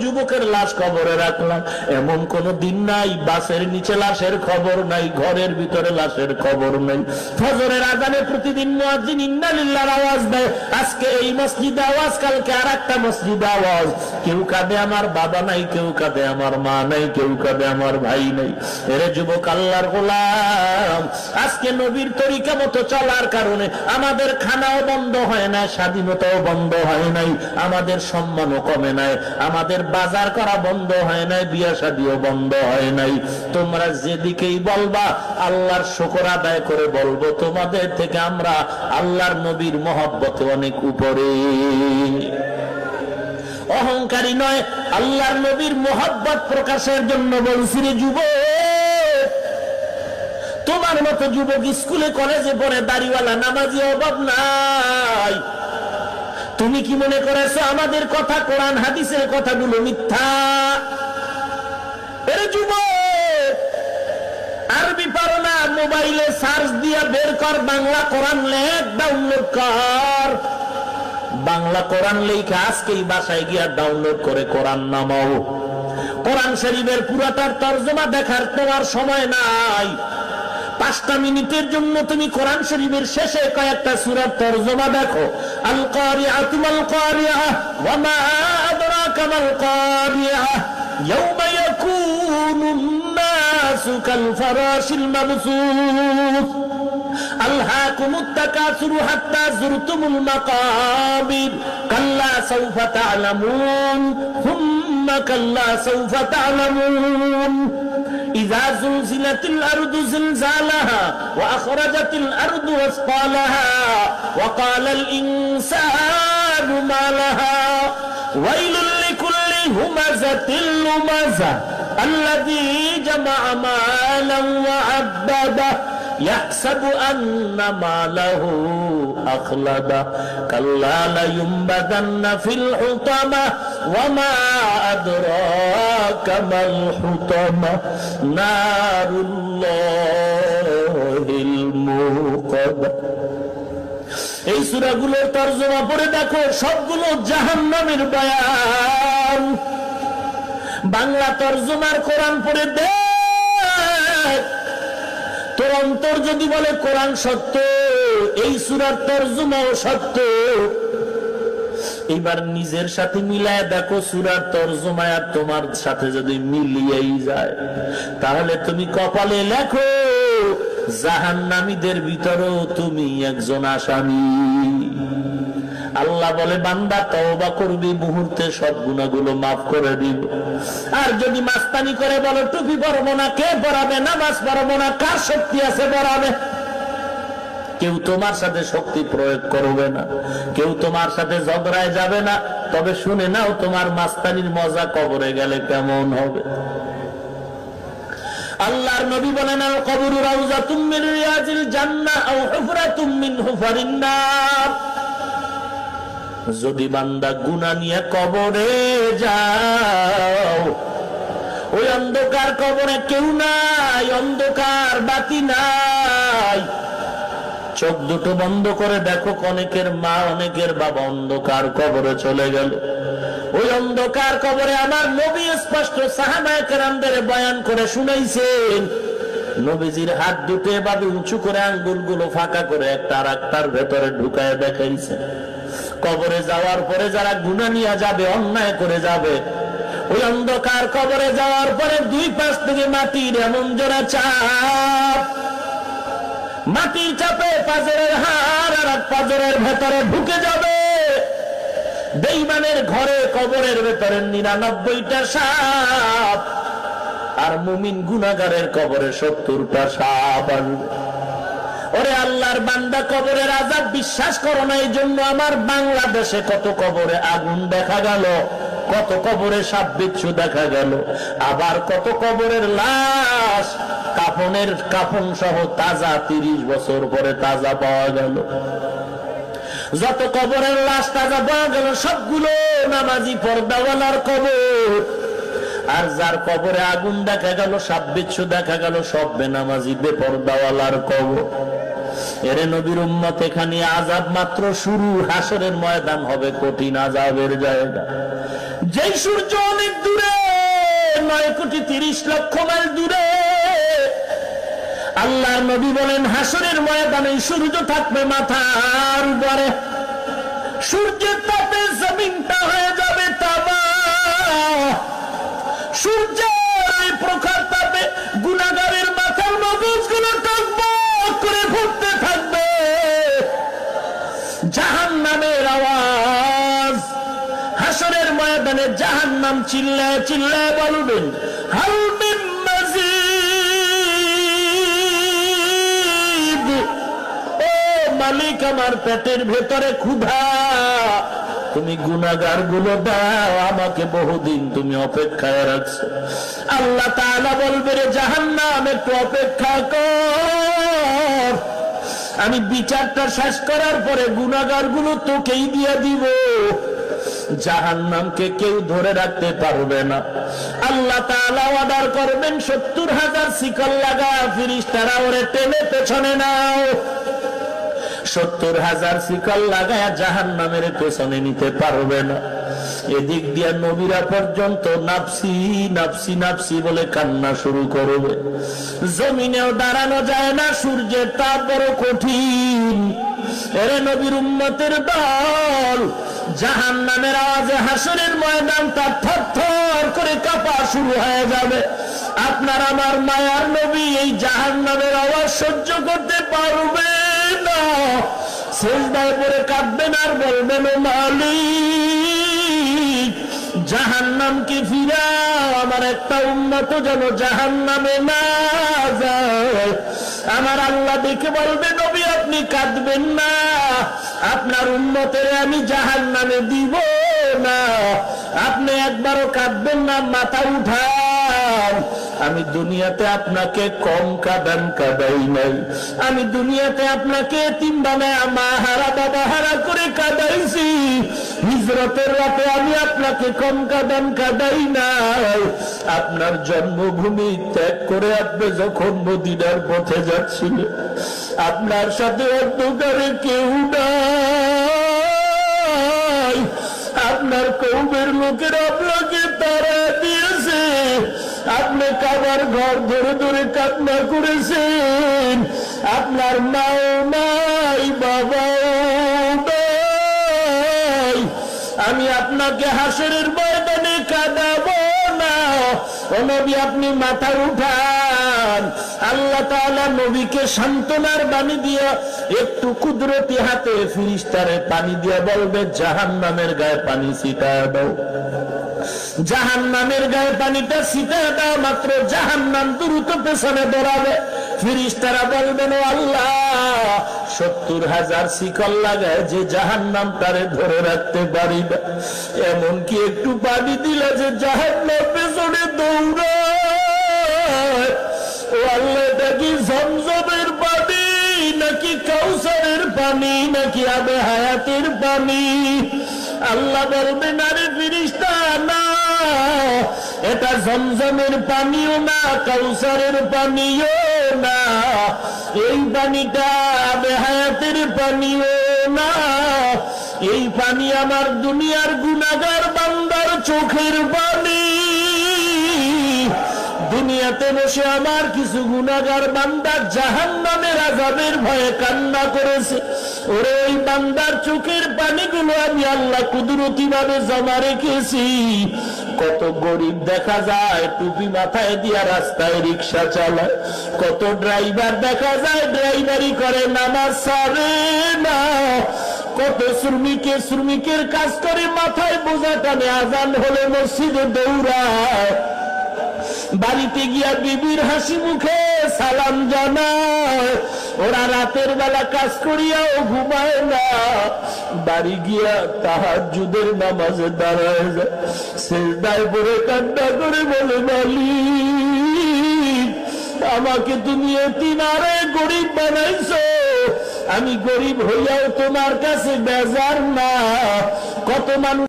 যুবকের লাশ কবরে রাখলাম, এমন কোন দিন নাই বাসের নিচে লাশের খবর নাই, ঘরের ভিতরে লাশের খবর নাই। ফজরের আজানে প্রতিদিন মুয়াজ্জিন ইন্না লিল্লাহর আওয়াজ দেয়, আজকে এই মসজিদে আওয়াজ, কালকে আরেকটা মসজিদে আওয়াজ। কেউ কাঁদে আমার বাবা নাই, কেউ কাঁদে আমার মা নাই, কেউ কাঁদে আমার ভাই নাই। এরে যুবক, আল্লাহর গোলাম, আজকে নবীর তরিকা মতো চলার কারণে আমাদের খানাও বন্ধ হয় না, স্বাধীনতাও বন্ধ হয় নাই, আমাদের সম্মানও কমে নাই, আমাদের বাজার করা বন্ধ হয় নাই, বিয়া শাদিও বন্ধ হয় নাই। তোমরা যেদিকেই বলবা আল্লাহর শুকর আদায় করে বলবো, তোমাদের থেকে আমরা আল্লাহর নবীর মহব্বতে অনেক উপরে। অহংকারী নয়, আল্লাহর নবীর মহব্বত প্রকাশের জন্য বলছি রে যুবক, তোমার মতো যুবক স্কুলে কলেজে পড়ে দাড়িওয়ালা নামাজি অভাব নাই। তুমি কি মনে করেছো আমাদের কথা, কোরআন হাদিসের কথাগুলো মিথ্যা? এরে যুবক, আরবি পারো না, মোবাইলে সার্চ দিয়া বের কর, বাংলা কোরআন লেখ, ডাউনলোড কর। বাংলা কোরআন লেখা আজকেই বাসায় গিয়া ডাউনলোড করে কোরআন নামাও। কোরআন শরীফের পুরাটার তরজমা দেখার তোমার সময় নাই। 5টা মিনিটের জন্য তুমি কোরআন শরীফের শেষে কয়েকটা সূরার তরজমা দেখো। আল কারিআতু মাল কারিআহ ওয়া মা আদরাকা মাল কারিআহ ইয়াওমা ইয়াকুনুন নাসু কাল ফারাশিল মাবসুস আলহাকুমুত তাকাসুরু হাত্তা যুরতুমুল মাকাবির কাল্লা সাওফা তা'লামুন সুম্মা কাল্লা সাওফা তা'লামুন إذا زلزلت الأرض زلزالها وأخرجت الأرض أثقالها وقال الإنسان ما لها ويل لكل همزة لمزة الذي جمع مالا وعدده يحسب أن ماله أخلده كلا لينبذن في الحطمة وما أدراك ما الحطمة نار الله الموقدة। এই সূরাগুলোর তরজমা পড়ে দেখো, সবগুলো জাহান্নামের বয়ান। বাংলা তরজমার কোরআন পড়ে দেখ, তোর অন্তর যদি বলে কোরআন সত্য, এই সূরার তরজমাও সত্য। এবার নিজের সাথে মিলায় দেখো, সূরার তরজমা আর তোমার সাথে যদি মিলিয়েই যায়, তাহলে তুমি কপালে লেখো জাহান্নামীদের ভিতরেও তুমি একজন আসামি। আল্লাহ বলে, বান্দা তওবা করবি, মুহূর্তে সব গুনাহগুলো মাফ করে দিব। আর যদি মাস্তানি করে বলো টুপি পরবো না, কে পরাবে? নামাজ পড়বো না, কার শক্তি আছে পরাবে? কেউ তোমার সাথে শক্তি প্রয়োগ করবে না, কেউ তোমার সাথে ঝগড়ায় যাবে না। তবে শুনে নাও, তোমার মাস্তানির মজা কবরে গেলে কেমন হবে। আল্লাহর নবী বলেন, আল কবরু রাউযাতুম মিন রিয়াজিল জান্নাহ আও হুফরাতুম মিন হুফারিন নার। যদি বান্দা গুনাহ নিয়ে কবরে যাও, ওই অন্ধকার কবরে কেউ নাই, অন্ধকার বাতি নাই। চোখ দুটো বন্ধ করে দেখো, অনেকের মা অনেকের বাবা অন্ধকার কবরে চলে গেল। ওই অন্ধকার কবরে আমার নবী স্পষ্ট সাহাবায়ে কেরামদের বয়ান করে শুনাইছেন। নবীজির হাত দুটো এভাবে উঁচু করে আঙ্গুলগুলো ফাঁকা করে একটা আর একটার ভেতরে ঢুকায় দেখাইছেন। কবরে যাওয়ার পরে যারা গুনাহ নিয়ে যাবে, অন্যায় করে যাবে, ওই অন্ধকার কবরে যাওয়ার পরে 2 পাশ থেকে মাটির এমন জোড়া চাপ, মাটি চাপে পাজরের হাড় আর পাজরের ভেতরে ঢুকে যাবে। বেঈমানের ঘরে কবরের ভেতরে 99টা সাপ, আর মুমিন গুনাহগারের কবরে 70টা সাপ আসবে। ওরে আল্লাহর বান্দা, কবরের আযাব বিশ্বাস করো না, এই জন্য আমার বাংলাদেশে কত কবরে আগুন দেখা গেল, কত কবরে সাপ বিচ্ছু দেখা গেল, আবার কত কবরের লাশ কাফন সহ তাজা 30 বছর পরে তাজা পাওয়া গেল। যত কবরের লাশ তাজা পাওয়া গেল, সবগুলো নামাজি পর্দাওয়ালার কবর। আর যার কবরে আগুন দেখা গেল, সাপ বিচ্ছু দেখা গেল, সব বেনামাজি বেপর্দাওয়ালার কবর। এরে নবীর উম্মত, এখানে আযাব মাত্র শুরু। হাসরের ময়দান হবে কঠিন আযাবের জায়গা। যেই সূর্য অনেক দূরে, 9,30,00,000 মাইল দূরে, আল্লাহর নবী বলেন হাসরের ময়দানে সূর্য থাকবে মাথার উপরে। সূর্যের তাপে জমিনটা হয়ে যাবে তামা। সূর্যের এই প্রখর তাপে গুনাহগারের মাথার মগজগুলো টকবক করে ফুটতে থাকবে। জাহান্নামের আওয়াজ, হাসরের ময়দানে জাহান্নাম চিল্লায় চিল্লায় বলবেন, হাল মিন মাজিদ, ও মালিক আমার পেটের ভেতরে ক্ষুধা, তুমি গুনাহগার গুলো দাও, আমাকে বহুদিন তুমি অপেক্ষায় রাখছো। আল্লাহ তাআলা বলবে, রে জাহান্নাম একটু অপেক্ষা কর, আমি বিচারটা শেষ করার পরে গুনাহগার গুলো তোকেই দিয়ে দিব। জাহান্নামকে কেউ ধরে রাখতে পারবে না। আল্লাহ তাআলা অর্ডার করবেন 70,000 শিকল লাগা, ফেরেশতারা ওরে টেনে পেছনে নাও। 70,000 শিকল লাগায়া জাহান্নামের পেছনে নিতে পারবে না। এদিক দিয়া নবীরা পর্যন্ত নাফসি নাফসি নাফসি বলে কান্না শুরু করবে। জমিনেও দাঁড়ানো যায় না, সূর্যের তাপ বড় কঠিন। এরে নবীর উম্মতের দল, জাহান্নামের আওয়াজে হাসরের ময়দানটা থরথর করে কাঁপা শুরু হয়ে যাবে। আপনার আমার মায়ার নবী এই জাহান্নামের আওয়াজ সহ্য করতে পারবে না। সিজদায় পড়ে কাঁদবেন আর বলবেন, ও মালিক, জাহান্নামকে ফিরাও, আমার একটা উম্মত যেন জাহান্নামে না যায়। আমার আল্লাহ দেখে বলবে, নবী আপনি কাঁদবেন না, আপনার উম্মতের আমি জাহান্নামে দিব না। আপনি একবারও কাঁদবেন না, মাথা উঠান। আমি দুনিয়াতে আপনাকে কম কাদাই নাই, আমি দুনিয়াতে আপনাকে এতিম বানায় মা হারা বাবা হারা করে কাদাইছি। হিজরতের রাতে আমি আপনাকে কম কাদাই নাই। আপনার জন্মভূমি ত্যাগ করে আপনি যখন মদিনার পথে যাচ্ছিলেন, আপনার সাথে অন্ধকারে কেউ নাই, আপনার কওমের লোকেরা আপনাকে তাড়া দিয়েছে। আপনি কাবার ঘর ধরে ধরে কান্না করেছেন। আপনার মাও নাই, বাবাও নাই। আমি আপনাকে হাসরের ময়দানে কাঁদাবো না। ও নবী আপনি মাথা উঠান। আল্লাহ তাআলা নবীকে সান্ত্বনার বাণী দিয়া একটু কুদরতি হাতে ফেরেশতারে পানি দিয়া বলবে, জাহান্নামের গায়ে পানি ছিটায় দাও। জাহান্নামের গায়ে পানিটা ছিটায় দাও, মাত্র জাহান্নাম দ্রুত পেছনে দৌড়াবে। ফেরেশতারা বলবেন, ও আল্লাহ, 70,000 শিকল লাগায় যে জাহান্নামটারে ধরে রাখতে পারি না, এমনকি একটু পানি দিলে যে জাহান্নাম পেছনে দৌড়ায়। ও আল্লাহ, এটা কি জমজমের পানি নাকি কাউসারের পানি নাকি আবে হায়াতের পানি? আল্লাহ বলবেন, আরে ফেরেশতা না, এটা জমজমের পানিও না, কাউসারের পানিও না, এই পানিটা আবে হায়াতের পানিও না। এই পানি আমার দুনিয়ার গুনাহগার বান্দার চোখের পানি। দুনিয়াতে বসে আমার কিছু গুনাহগার বান্দা জাহান্নামের আযাবের ভয়ে কান্না করেছে। ওরে ওই বান্দার চোখের পানিগুলো আমি আল্লাহ কুদরতি ভাবে জমা রেখেছি। কত গরিব দেখা যায় টুপি মাথায় দিয়া রাস্তায় রিক্সা চালায়, কত ড্রাইভার দেখা যায় ড্রাইভারি করে, নামাজ ছাড়ে না, কত শ্রমিকের কাজ করে, মাথায় বোঝা টানে, আজান হলে মসজিদে দৌড়ায়, বাড়িতে গিয়া বিবির হাসি মুখে সালাম জানায়। ওরা রাতের বেলা কাজ করিয়াও ঘুমায় না, বাড়ি গিয়া তাহাজ্জুদের নামাজে দাঁড়ায় যায়, সিজদায় পড়ে কান্না করে বলে, মালিক আমাকে তুমি এতিম আরে গরিব বানাইছো, আমি গরিব হইয়াও তোমার কাছে বেজার না। কত মানুষ